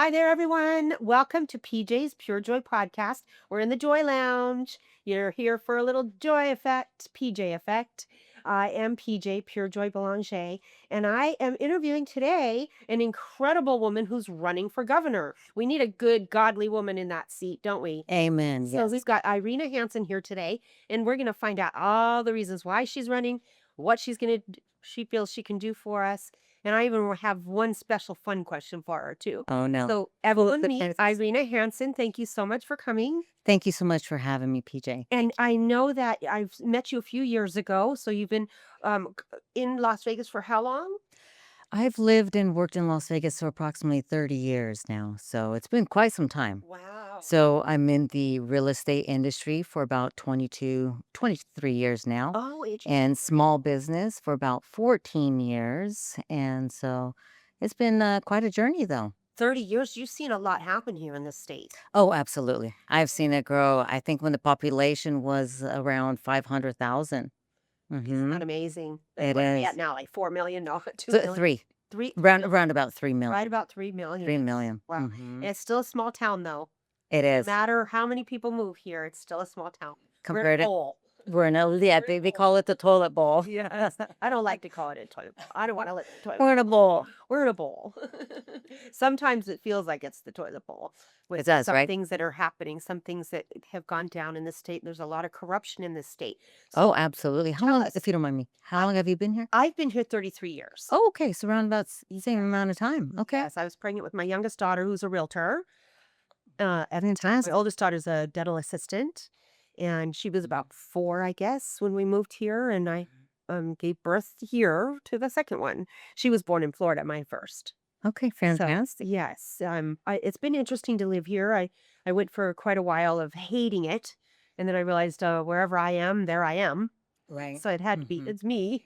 Hi there, everyone. Welcome to PJ's Pure Joy Podcast. We're in the Joy Lounge. You're here for a little joy effect, PJ effect. I am PJ Pure Joy Belanger, and I am interviewing today an incredible woman who's running for governor. We need a good, godly woman in that seat, don't we? Amen. So Yes. we've got Irina Hansen here today, and we're going to find out all the reasons why she's running, what she feels she can do for us. And I even have one special fun question for her, too. Oh, no. So everyone meet Irina Hansen. Thank you so much for coming. Thank you so much for having me, PJ. And I know that I've met you a few years ago. So you've been in Las Vegas for how long? I've lived and worked in Las Vegas for approximately 30 years now, so it's been quite some time. Wow. So I'm in the real estate industry for about 23 years now, Oh, interesting. and small business for about 14 years. And so it's been quite a journey, though. 30 years. You've seen a lot happen here in the state. Oh, absolutely. I've seen it grow. I think when the population was around 500,000. Isn't that Mm-hmm. amazing? It What are we at is. now? Like 4 million? No, 2 Th- million? three. Three? Around about 3 Right million. about 3 million. 3 million. Wow. Mhm. It's still a small town, though. It No is. matter how many people move here, it's still a small town. We're Compared to full. we're in a yeah, they call it the toilet bowl. Yes. I don't like to call it a toilet bowl. I don't want to let the toilet We're in a bowl. We're in a bowl. Sometimes it feels like it's the toilet bowl It with does, some right? things that are happening, some things that have gone down in the state. There's a lot of corruption in this state. Oh, So absolutely. How tell long, us. if you don't mind me, how long have you been here? I've been here 33 years. Oh, okay. So around about the same amount of time. Okay. Yes, I was pregnant with my youngest daughter, who's a realtor. At the time, my Fantastic. oldest daughter's a dental assistant, and she was about 4, I guess, when we moved here, and I gave birth here to the second one. She was born in Florida, my first. Okay, So fantastic. yes, it's been interesting to live here. I went for quite a while of hating it, and then I realized wherever I am, there I am. Right. So it had to be, Mhm. it's me.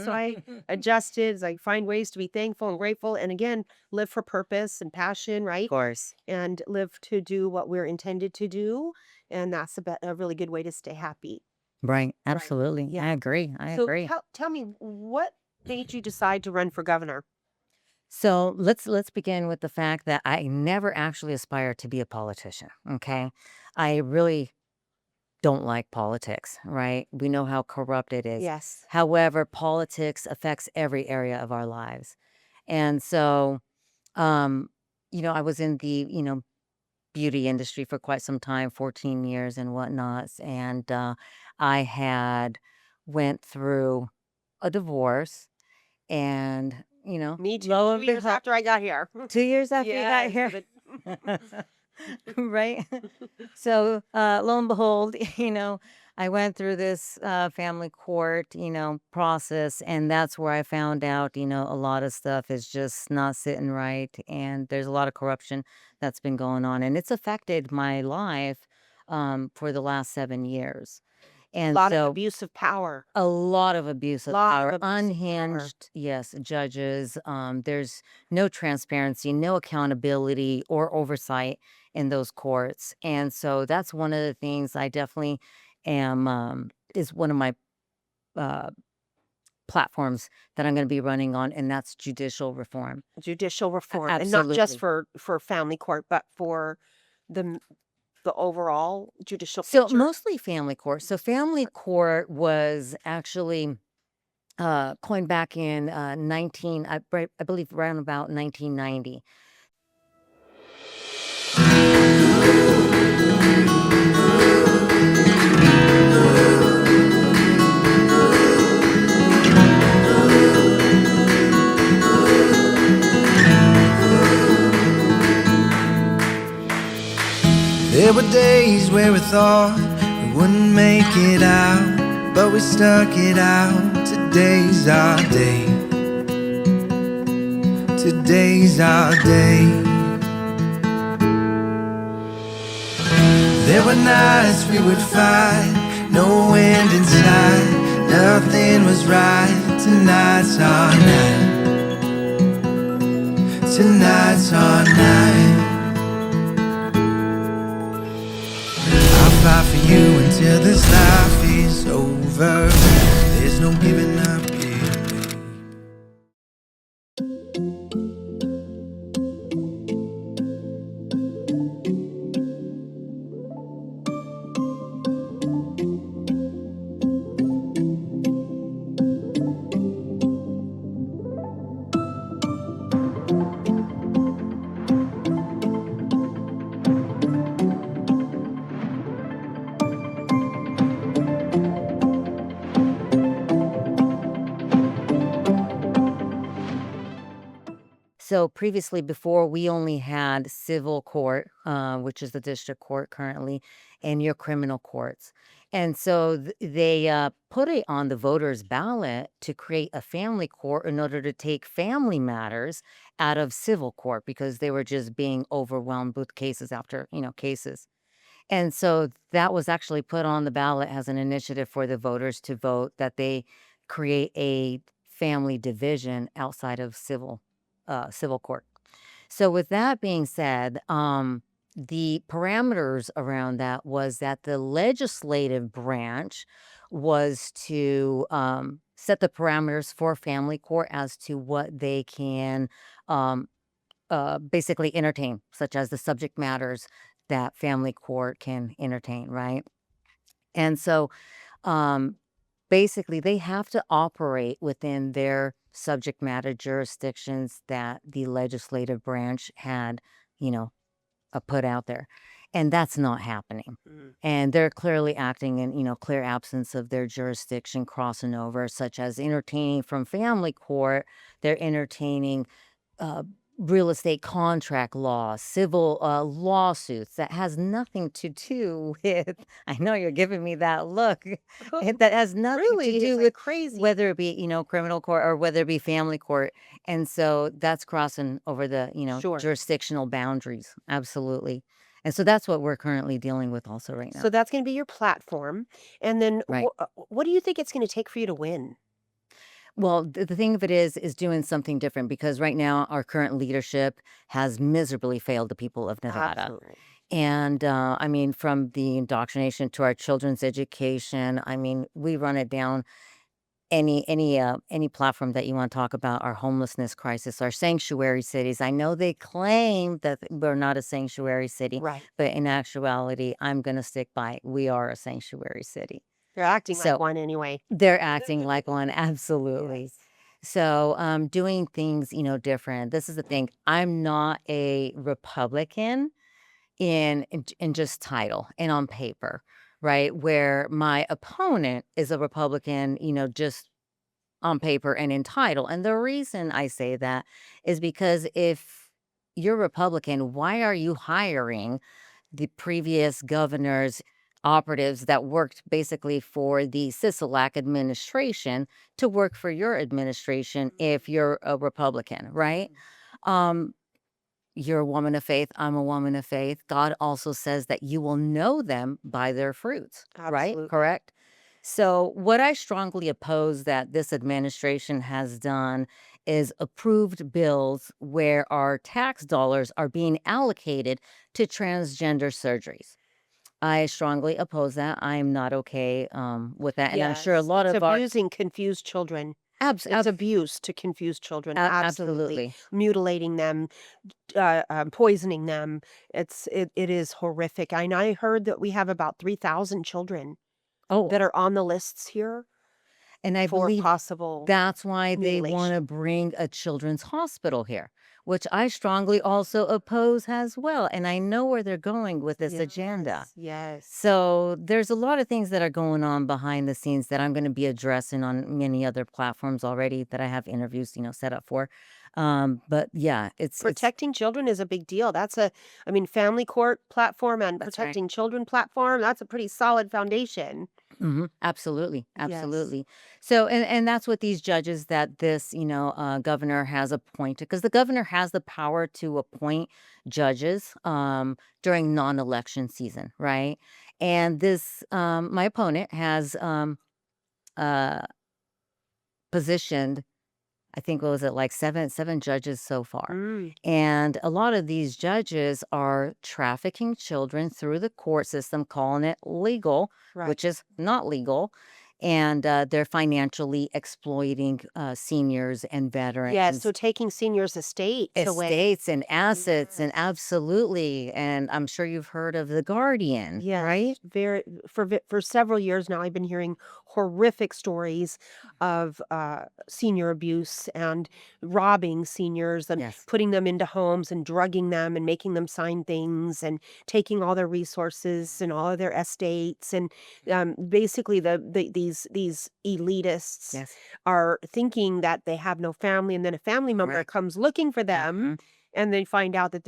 So I Mhm. adjusted as I find ways to be thankful and grateful, and again, live for purpose and passion, Of right? course. And live to do what we're intended to do. And that's a really good way to stay happy. Right. Right. Absolutely. Yeah. I agree. I So agree. tell me, what made you decide to run for governor? So let's begin with the fact that I never actually aspired to be a politician. Okay. I really don't like politics, right? We know how corrupt it is. Yes. However, politics affects every area of our lives. And so, um, I was in the, beauty industry for quite some time, 14 years and whatnot. And I had went through a divorce and, Me too. lo 2 and years behold, after I got here. 2 years after you got Yes. here. Right? So, lo and behold, I went through this family court, process, and that's where I found out, a lot of stuff is just not sitting right, and there's a lot of corruption that's been going on, and it's affected my life for the last 7 years. A And lot of so abuse of power. a lot of abuse of Lot of power, abuse of power. unhinged, yes, judges. There's no transparency, no accountability or oversight in those courts. And so that's one of the things I definitely am, is one of my uh, platforms that I'm going to be running on, and that's judicial reform. Judicial reform. And not just Absolutely. for family court, but for the the overall judicial So picture. mostly family court. So family court was actually coined back in I believe around about 1990. There were days where we thought we wouldn't make it out, but we stuck it out. Today's our day. Today's our day. There were nights we would fight, no end in sight, nothing was right. Tonight's our night. Tonight's our night. I'll fight for you until this life is over. There's no giving up here, babe. So previously, before, we only had civil court, which is the district court currently, and your criminal courts. And so they put it on the voters' ballot to create a family court in order to take family matters out of civil court because they were just being overwhelmed with cases after, cases. And so that was actually put on the ballot as an initiative for the voters to vote that they create a family division outside of civil court. So with that being said, the parameters around that was that the legislative branch was to set the parameters for family court as to what they can um, basically entertain, such as the subject matters that family court can entertain, right? And so um, basically, they have to operate within their subject matter jurisdictions that the legislative branch had, you know, put out there. And that's not happening. Mm. And they're clearly acting in, clear absence of their jurisdiction crossing over, such as entertaining from family court. They're entertaining uh, real estate contract law, civil lawsuits that has nothing to do with. I know you're giving me that look. That has nothing to Really? It's do like with crazy. whether it be criminal court or whether it be family court, and so that's crossing over the Sure. jurisdictional boundaries. Absolutely. And so that's what we're currently dealing with also right now. So that's going to be your platform. And then Right. what do you think it's going to take for you to win? Well, the thing of it is doing something different because right now our current leadership has miserably failed the people of Nevada. Absolutely. And I mean, from the indoctrination to our children's education, I mean, we run it down any platform that you want to talk about our homelessness crisis, our sanctuary cities. I know they claim that we're not a sanctuary city, Right. but in actuality, I'm going to stick by we are a sanctuary city. They're acting like So one anyway. they're acting like one, absolutely. Yes. So, doing things, different. This is the thing. I'm not a Republican in just title and on paper, right? Where my opponent is a Republican, just on paper and in title. And the reason I say that is because if you're Republican, why are you hiring the previous governor's operatives that worked basically for the Sisolak administration to work for your administration if you're a Republican, right? Um, you're a woman of faith. I'm a woman of faith. God also says that you will know them by their fruits, right? Absolutely. Correct? So, what I strongly oppose that this administration has done is approved bills where our tax dollars are being allocated to transgender surgeries. I strongly oppose that. I am not okay with that. And I'm sure a Yes. lot It's of our abusing confused children. abs- It's ab- abuse to confuse children. Absolutely. absolutely. Mutilating them, poisoning them. It is horrific. I heard that we have about 3,000 children Oh, that are on the lists here and I for believe possible that's why they want to mutilation. bring a children's hospital here, which I strongly also oppose as well. And I know where they're going with this agenda. Yes. Yes. So there's a lot of things that are going on behind the scenes that I'm going to be addressing on many other platforms already that I have interviews, set up for. But yeah, it's Protecting children is a big deal. Family court platform and that's right. protecting children platform, that's a pretty solid foundation. Absolutely, Yes. absolutely. So, and that's what these judges that this governor has appointed, because the governor has the power to appoint judges during non-election season, right? And this my opponent has uh positioned, I think, what was it, like seven judges so far. Mm, And a lot of these judges are trafficking children through the court system, calling it legal, right. which is not legal. And they're financially exploiting seniors and veterans. Yes, so taking seniors' estates away. Estates and assets, and Yes. absolutely. And I'm sure you've heard of The Guardian, Yes, right? for several years now, I've been hearing horrific stories of senior abuse and robbing seniors and Yes. putting them into homes and drugging them and making them sign things and taking all their resources and all of their estates. And basically, these elitists Yes. are thinking that they have no family, and then a family member Correct. comes looking for them, Mhm. and they find out that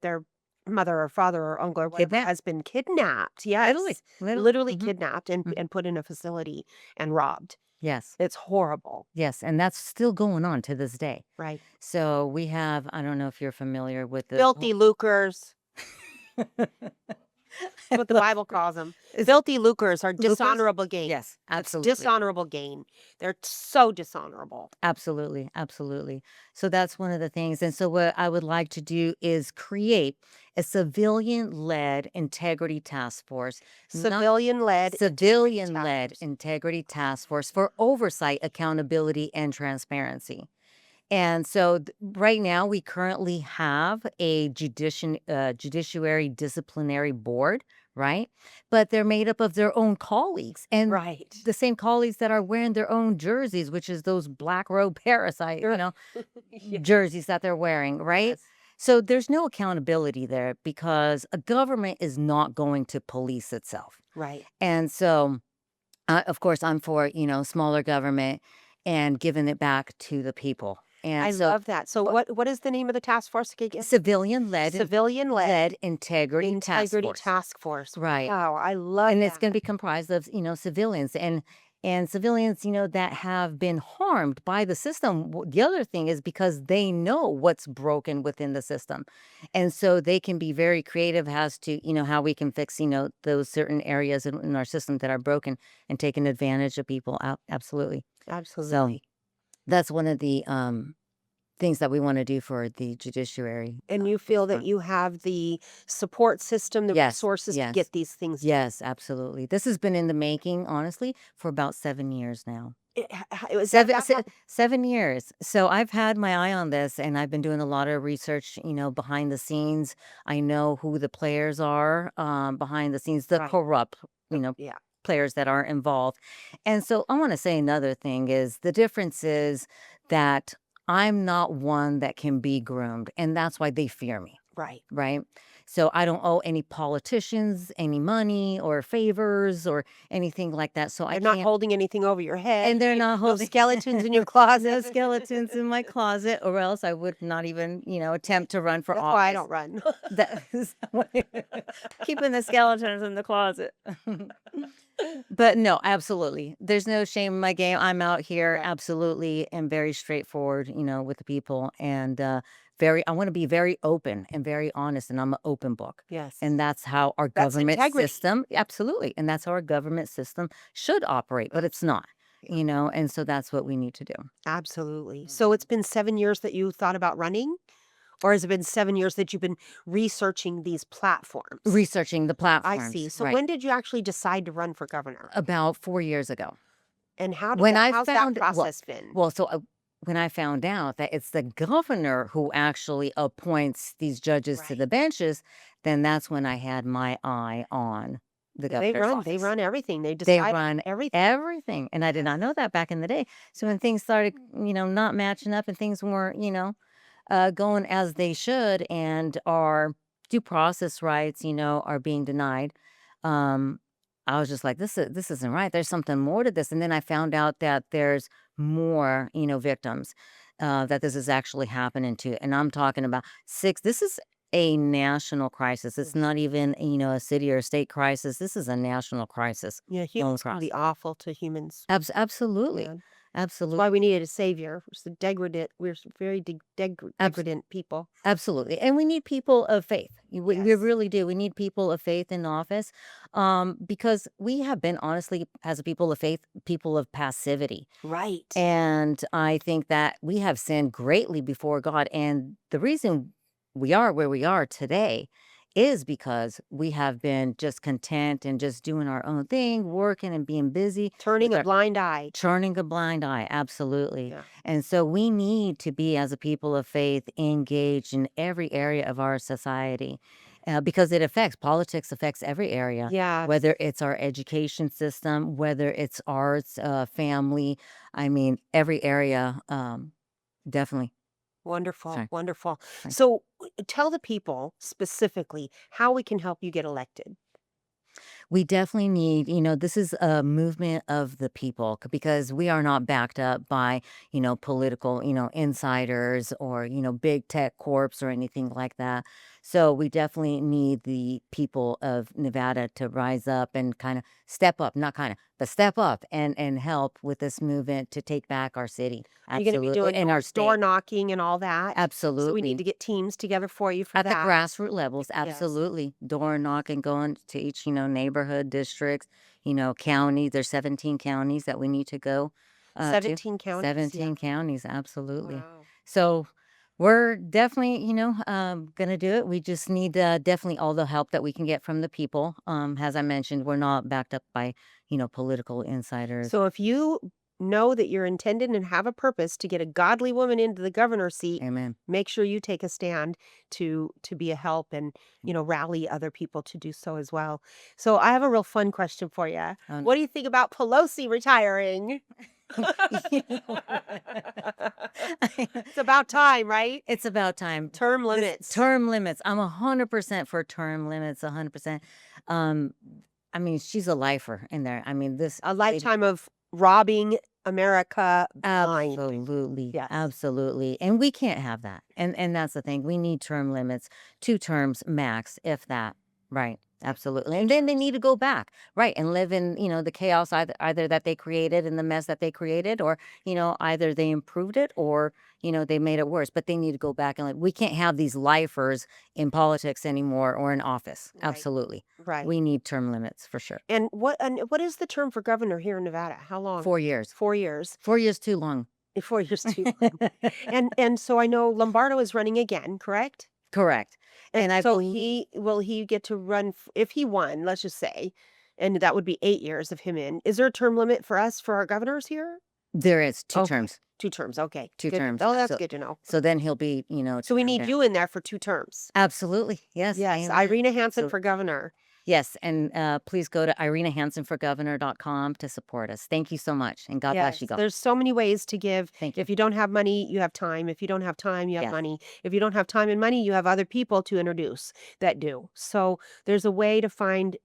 their mother or father or uncle or whatever Kidnapped. has been kidnapped. Literally. Yes, Literally. literally Mhm. kidnapped Mhm. and put in a facility and robbed. Yes. It's horrible, Yes, and that's still going on to this day. right? So we have, I don't know if you're familiar with the Filthy lucres. That's I what the love Bible calls them. is Filthy lucres are lupus? dishonorable gain. Yes, That's absolutely. dishonorable gain. They're so dishonorable. Absolutely, absolutely. So that's one of the things. And so what I would like to do is create a civilian-led integrity task force, not Civilian-led integrity task civilian-led force. integrity task force for oversight, accountability, and transparency. And so right now we currently have a judiciary disciplinary board, right? But they're made up of their own colleagues and Right. the same colleagues that are wearing their own jerseys, which is those black robe parasite, Yeah. jerseys that they're wearing, right? Yes. So there's no accountability there because a government is not going to police itself. Right. And so of course, I'm for, smaller government and giving it back to the people. I And so, love that. So but what is the name of the task force again? civilian-led Civilian-led integrity task integrity force. task force. Right. Wow, I love And it's that. going to be comprised of, civilians and civilians, that have been harmed by the system. The other thing is because they know what's broken within the system. And so they can be very creative as to, how we can fix, those certain areas in our system that are broken and taking advantage of people. Absolutely. So Absolutely. that's one of the things that we want to do for the judiciary. And you feel that Front. you have the support system, the Yes, resources to yes, get these things done. yes, absolutely. This has been in the making, honestly, for about 7 years now. Is that 7 years. So I've had my eye on this and I've been doing a lot of research, behind the scenes. I know who the players are behind the scenes, the right? corrupt, Yeah. players that are involved. And so I want to say another thing is the difference is that I'm not one that can be groomed, and that's why they fear me, Right. right? So I don't owe any politicians any money or favors or anything like that. So I They're not can't, holding anything over your head. and they're not No holding skeletons in your no closet. skeletons in my closet, or else I would not even, attempt to run for That's why I office. don't run. That is keeping the skeletons in the closet. But no, absolutely. There's no shame in my game. I'm out here Right. absolutely and very straightforward, with the people and I want to be very open and very honest and I'm an open book. Yes. And that's how our That's government integrity. system, absolutely. And that's how our government system should operate, but it's not, and so that's what we need to do. Absolutely. So it's been 7 years that you thought about running? Or has it been 7 years that you've been researching these platforms? Researching the I platforms. see. So Right. when did you actually decide to run for governor? About 4 years ago. And When I how's that found process been? well, so when I found out that it's the governor who actually appoints these judges to Right. the benches, then that's when I had my eye on the They governor's run office. everything. They They decide run everything. everything, and I did not know that back in the day. So when things started, not matching up and things weren't, going as they should, and our due process rights, are being denied. Um, I was just like, this isn't right. There's something more to this. And then I found out that there's more, victims that this is actually happening to. And I'm talking about six. This is a national crisis. It's not even, a city or state crisis. This is a national crisis. Yeah, Going humans can across. be awful to humans. Absolutely. Man. That's Absolutely. why we needed a savior. We're very degradant people. Absolutely. And we need people of faith. We Yes. really do. We need people of faith in office because we have been, honestly, as a people of faith, people of passivity. Right. And I think that we have sinned greatly before God. And the reason we are where we are today is because we have been just content and just doing our own thing, working and being busy. Turning with a our- blind eye. Turning a blind eye, absolutely. Yeah. And so we need to be, as a people of faith, engaged in every area of our society. because politics affects every area, Yeah. whether it's our education system, whether it's arts, family. I mean, every area, definitely. Wonderful. Sorry. Wonderful. Sorry. So tell the people specifically how we can help you get elected. We definitely need, this is a movement of the people because we are not backed up by, political, insiders or, big tech corps or anything like that. So we definitely need the people of Nevada to rise up and kind of step up, not kind of, but step up and help with this movement to take back our city. You're going to be Absolutely. doing And our door state. knocking and all that. So we need to Absolutely. get teams together for you for At the that. grassroots levels, Yes. absolutely. Door knocking, going to each, neighborhood, districts, county. There's 17 counties that we need to go to. 17 counties. 17 counties, absolutely. Wow. So we're definitely, gonna do it. We just need definitely all the help that we can get from the people. As I mentioned, we're not backed up by, political insiders. So if you know that you're intended and have a purpose to get a godly woman into the governor's seat, Amen. make sure you take a stand to be a help and rally other people to do so as well. So I have a real fun question for you. Um, What do you think about Pelosi retiring? It's about time, right? It's about time. Term limits. Term limits. I'm 100% for term limits, 100%. I mean, she's a lifer in there. I mean, this A lifetime of robbing America blind. absolutely, Yes. absolutely. And we can't have that. And that's the thing. We need term limits, 2 terms max, if that. Right. Absolutely. And then they need to go back, right, and live in, the chaos either that they created and the mess that they created, or, either they improved it or, they made it worse. But they need to go back and we can't have these lifers in politics anymore or in office. Right. Absolutely. Right. We need term limits for sure. And what is the term for governor here in Nevada? How long? 4 years. 4 years. 4 years too long. 4 years too long. And so I know Lombardo is running again, correct? Correct. And I so believe will he get to run if he won, let's just say, and that would be 8 years of him in. Is there a term limit for us for our governors here? there is 2 Okay. terms. 2 terms. Okay. 2 Good. terms. Oh, that's So good to know. so then he'll be, So we termed need out. you in there for 2 terms. Absolutely. Yes. Yes, Amen. Irina Hansen So for governor. yes, and please go to irinahansenforgovernor.com to support us. Thank you so much, and God bless Yes, you, God. there's so many ways to give. Thank you. If you don't have money, you have time. If you don't have time, you have Yes. money. If you don't have time and money, you have other people to introduce that do. So there's a way to find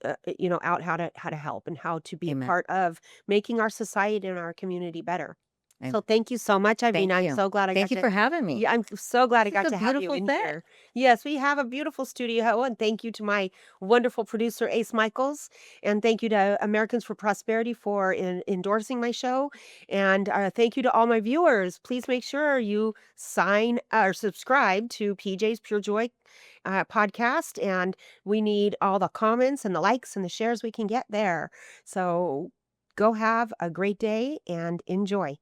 out how to help and how to be Amen. a part of making our society and our community better. Amen. So thank you so much, Thank Irina. I'm you. so glad I Thank got you for having me. Yeah, I'm so glad I This is got a to have you beautiful in set. here. Yes, we have a beautiful studio, and thank you to my wonderful producer, Ace Michaels, and thank you to Americans for Prosperity for endorsing my show, and thank you to all my viewers. Please make sure you sign or subscribe to PJ's Pure Joy podcast, and we need all the comments and the likes and the shares we can get there. So go have a great day and enjoy.